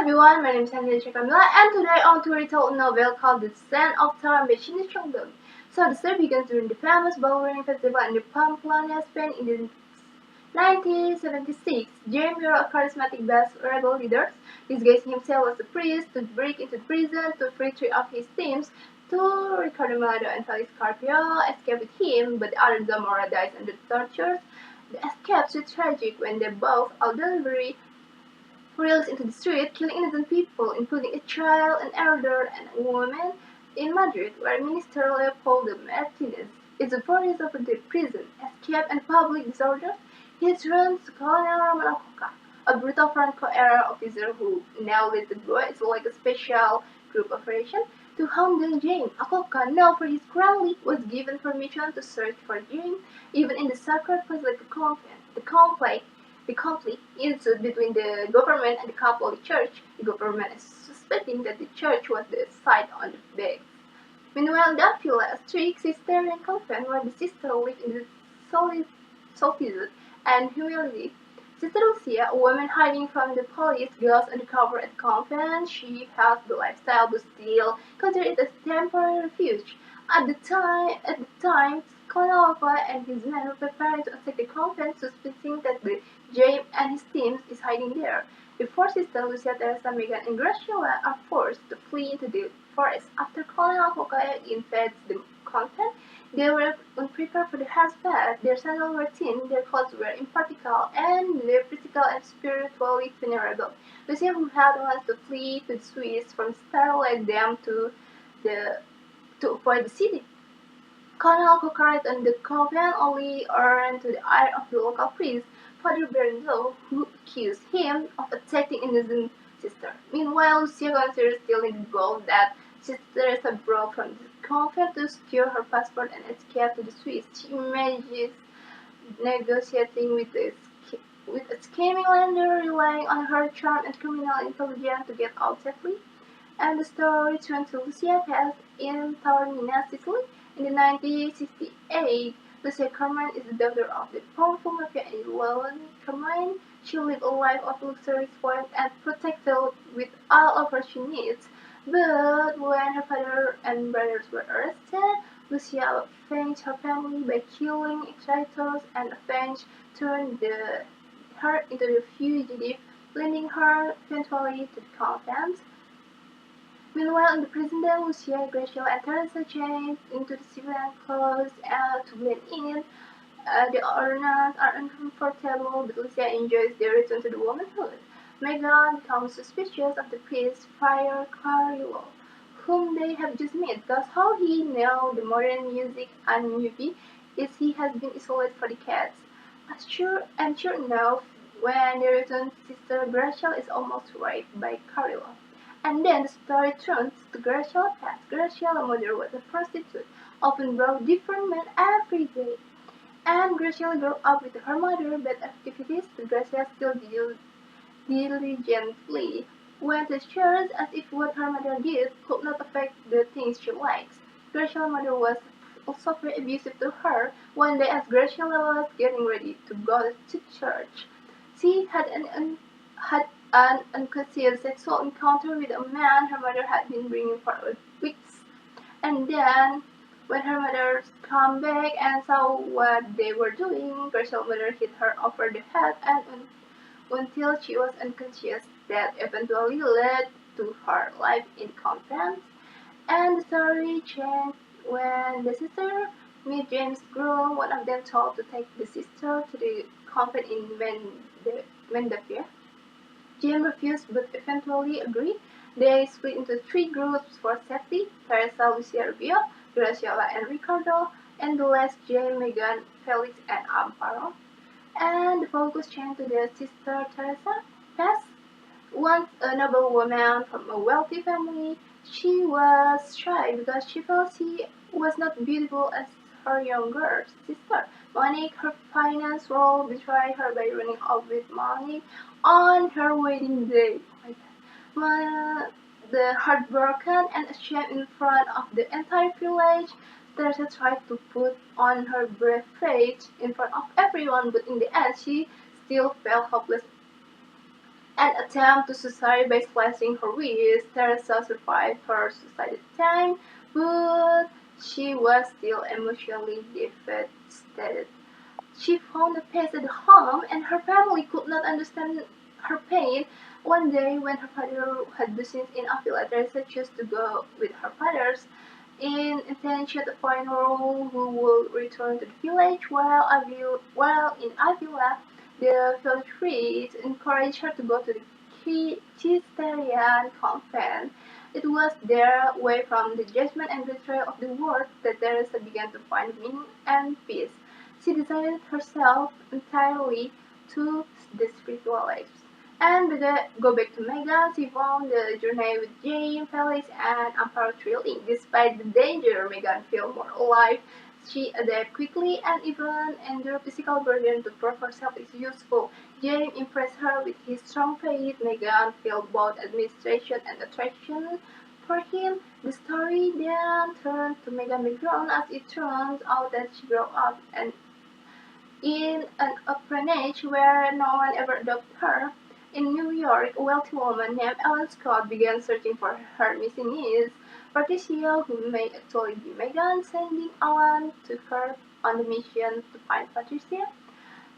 everyone, my name is Ananda Cahya and today I want to retell a novel called The Sand of Time by Sheldon. So the story begins during the famous ballroom festival in the Pamplona, Spain in the 1976. James, a charismatic bass rebel leader, disguising himself as a priest to break into the prison to free three of his teams. To Ricardo Malado and Felix Carpio escape with him, but the other Zamora dies under tortures. The escape is tragic when they both are delivery reels into the street, killing innocent people, including a child, an elder, and a woman. In Madrid, where Minister Leopoldo Martinez is victorious over the prison, escape, and public disorders, he turns to Colonel Ramon Alcoca, a brutal Franco-era officer who now leads the boys like a special group operation to hunt down James. Alcoca, known for his cruelty, was given permission to search for James, even in the sacred place like a convent. The conflict ensued between the government and the Catholic Church. The government is suspecting that the church was the site on the base. Meanwhile, Davila, a strict Sisterian convent where the sisters lived in the solitude and humility. Sister Lucia, a woman hiding from the police, goes undercover at the convent. She has the lifestyle but still consider it as temporary refuge. At the time, Colonel and his men were preparing to attack the convent, suspecting that the James and his team is hiding there. The four sisters, Lucia, Teresa, Megan, and Graciela, are forced to flee into the forest. After Colonel Cahya invades the convent, they were unprepared for the harsh path. Their sandals were thin, their clothes were impractical, and they were physical and spiritually vulnerable. Lucia, who had once to flee to the Swiss from Star, led them to avoid the city. Colonel Cocaret and the convent only earned to the ire of the local priest, Father Bernardo, who accused him of attacking innocent sister. Meanwhile, Lucia considers stealing the gold that Sister Teresa brought from the convent to secure her passport and escape to the Swiss. She imagines negotiating with a scheming lender, relying on her charm and criminal intelligence to get out safely. And the story turns to Lucia past in Taormina, Sicily. In the 1968, Lucia Carmine is the daughter of the powerful mafia in Leon Carmine. She lived a life of luxury, spoiled, and protected with all of her she needs. But when her father and brothers were arrested, Lucia avenged her family by killing traitors, and avenge turned her into a fugitive, leading her eventually to the convent. Meanwhile, in the present day, Lucia, Graciela, and Teresa change into the civilian clothes to blend in. The ornaments are uncomfortable, but Lucia enjoys their return to the womanhood. Megan becomes suspicious of the priest, Friar Carrillo, whom they have just met, because how he knows the modern music and movie is he has been isolated for decades. Sure enough, when they return, Sister Graciela is almost raped by Carrillo. And then the story turns to Graciela's past. Graciela's mother was a prostitute, often brought different men every day. And Graciela grew up with her mother, but activities, but Graciela still diligently went to church as if what her mother did could not affect the things she likes. Graciela's mother was also very abusive to her. One day, as Graciela was getting ready to go to church, she had an unconscious sexual encounter with a man her mother had been bringing for weeks. And then, when her mother came back and saw what they were doing, Graciela's mother hit her over the head and until she was unconscious. That eventually led to her life in convent. And the story changed when the sister met James' groom. One of them told to take the sister to the convent in Mendavia. James refused but eventually agreed. They split into three groups for safety: Teresa, Lucia, Rubio, Graciela, and Ricardo, and the last James, Megan, Felix, and Amparo. And the focus changed to the Sister Teresa past. Once a noble woman from a wealthy family, she was shy because she felt she was not beautiful as her younger sister. Monique, her finance role, betrayed her by running off with money on her wedding day. The heartbroken and ashamed in front of the entire village, Teresa tried to put on her brave face in front of everyone, but in the end she still felt hopeless and attempt to suicide by slicing her wrist. Teresa survived her suicide time, but she was still emotionally devastated. She found a peace at home, and her family could not understand her pain. One day, when her father had business in Avila, Teresa chose to go with her father's in intention to find Rome, who would return to the village, while in Avila, the village priests encouraged her to go to the Cistercian convent. It was there, away from the judgment and betrayal of the world, that Teresa began to find meaning and peace. She devoted herself entirely to the spiritual life. And go back to Megan, she found the journey with Jane, Felix, and Amparo thrilling. Despite the danger, Megan felt more alive. She adapted quickly and even endured physical burden to prove herself is useful. James impressed her with his strong faith. Megan felt both administration and attraction for him. The story then turned to Megan background as it turns out that she grew up and in an orphanage where no one ever adopted her. In New York, a wealthy woman named Ellen Scott began searching for her missing niece, Patricia, who may actually be Megan, sending Ellen to her on the mission to find Patricia.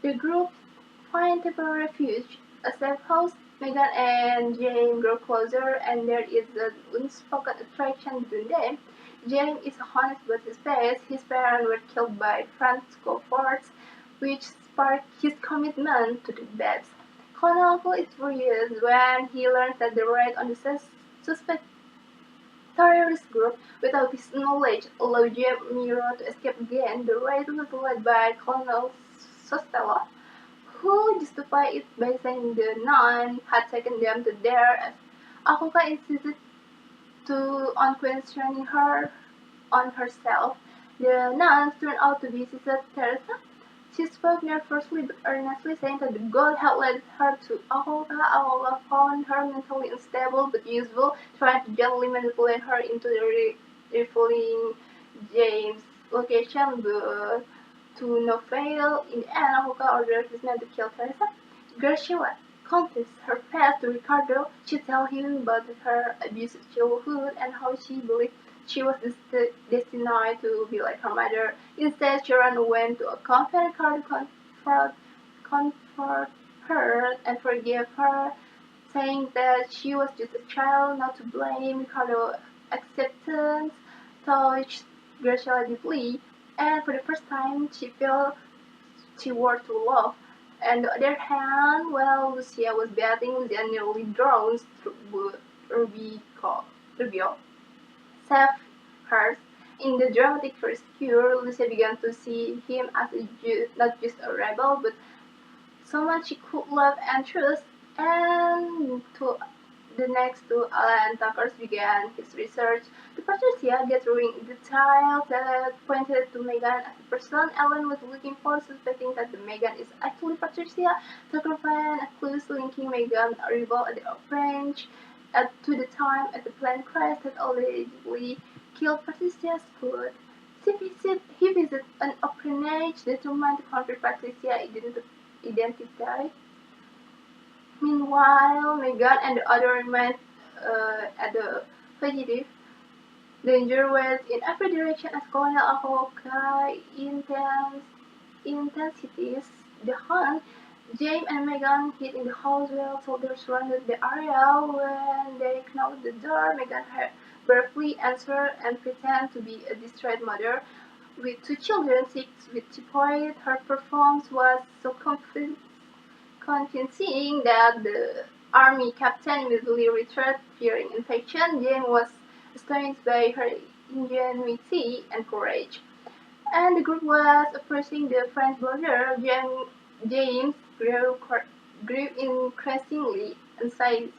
The group find temporary refuge, a safe house. Megan and Jane grow closer, and there is an unspoken attraction between them. James is honest about his past. His parents were killed by Francisco Forts, which sparked his commitment to the best. Colonel is furious when he learns that the raid on the suspect terrorist group without his knowledge allowed James Miro to escape again. The raid was led by Colonel Sostella, who justified it by saying the nun had taken them to there. Akuka insisted on questioning her on herself. The nuns turned out to be Sister Teresa. She spoke nervously but earnestly, saying that the God had led her to Ahoka. Ahoka found her mentally unstable but useful, trying to gently manipulate her into revealing James' location, but to no avail. In the end, Ahoka ordered his men to kill Teresa. Graciela confessed her past to Ricardo. She tells him about her abusive childhood and how she believed she was destined to be like her mother. Instead, Sharon went to a convent. Ricardo comforted her and forgave her, saying that she was just a child, not to blame. Ricardo's acceptance touched Graciela deeply, and for the first time, she felt she worth to love. On the other hand, while Lucia was bathing, Lucia nearly drowns through Rubio saved her. In the dramatic rescue, Lucia began to see him as not just a rebel, but someone she could love and trust. And the next two, Alan Tucker began his research. The Patricia gathering details that pointed to Megan as the person Ellen was looking for, suspecting that the Megan is actually Patricia. Tucker found clues linking Megan's arrival at the orphanage to the time at the plane crash that allegedly killed Patricia's foot. He visited an orphanage determined to confirm Patricia's identity. Meanwhile, Megan and the other remained at the fugitive. Danger was in every direction as Colonel Ahoka intensities the hunt. James and Megan hid in the house while soldiers surrounded the area. When they knocked the door, Megan briefly answered and pretended to be a distraught mother with two children sick with typhoid. Her performance was so convincing that the army captain immediately retreated, fearing infection. James was astonished by her ingenuity and courage. And the group was approaching the French border. James grew increasingly anxious.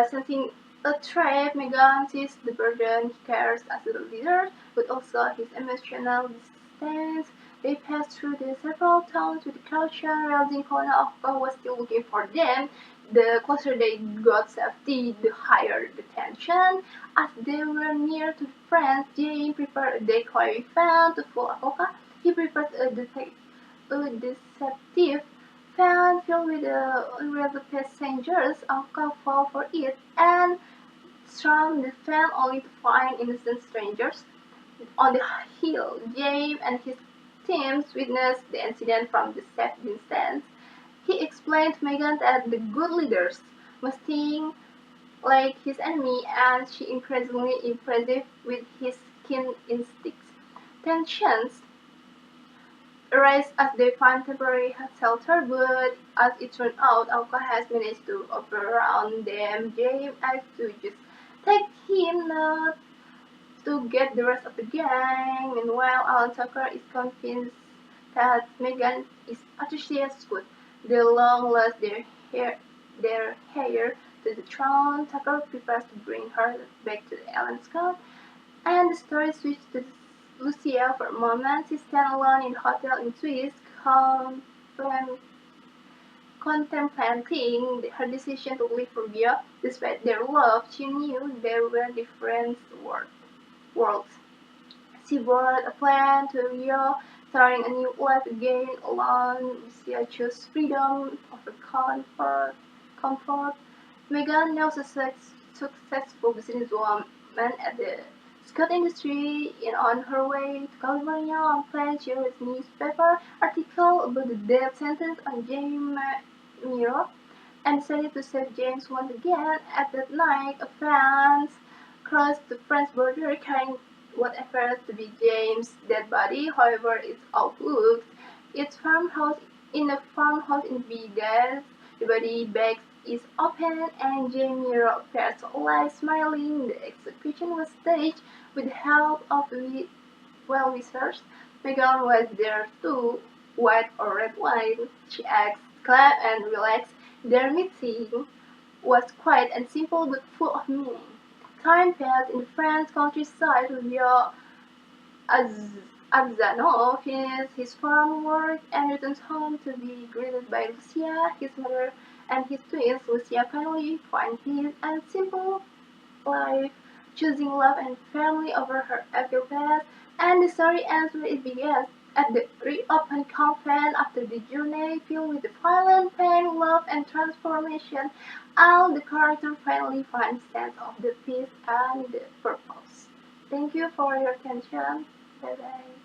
Sensing a threat, Megan sees the burden he carries as a leader, but also his emotional distance. They passed through the several towns with caution, realizing Colonel Okpa was still looking for them. The closer they got safety, the higher the tension. As they were near to France, James prepared a decoy fan to fool Okpa. He prepared a deceptive Fan filled with unreliable passengers, Alka fall for it and storm the fan only to find innocent strangers. On the hill, James and his teams witnessed the incident from the safe distance. He explained to Megan that the good leaders must think like his enemy, and she increasingly impressive with his keen instincts. Tensions arise as they find temporary shelter, but as it turned out, Alka has managed to overrun them. James has to just take him not to get the rest of the gang. Meanwhile, Alan Tucker is convinced that Megan is atrocious good. They long lost their heir to the throne. Tucker prepares to bring her back to Alan Scott, and the story switches to Lucia for a moment. She stands alone in the hotel in Swiss, contemplating her decision to leave Rubio. Despite their love, she knew there were different worlds. She boarded a plane to Rio, starting a new life again alone. Lucia chose freedom over comfort. Megan, now successful businesswoman at the Scott industry, and on her way to California on plane, she read a newspaper article about the death sentence on James Miro and decided to save James once again. At that night, a friend crossed the French border carrying what appears to be James' dead body. However, it's overlooked. It's farmhouse in a farmhouse in Vegas. The body bag is open and James Miro appears alive, smiling. The execution was staged with the help of well-wishers. Megan was there too, white or red wine. She asked, calm and relaxed. Their meeting was quiet and simple but full of meaning. Time passed in the French countryside. Rubio Arzano finished his farm work and returns home to be greeted by Lucia, his mother, and his twins. Lucia finally finds peace and simple life, choosing love and family over her evil past, and the story ends where it began, at the reopened coffin after the journey filled with violence, pain, love, and transformation. All the characters finally find sense of the peace and the purpose. Thank you for your attention. Bye bye.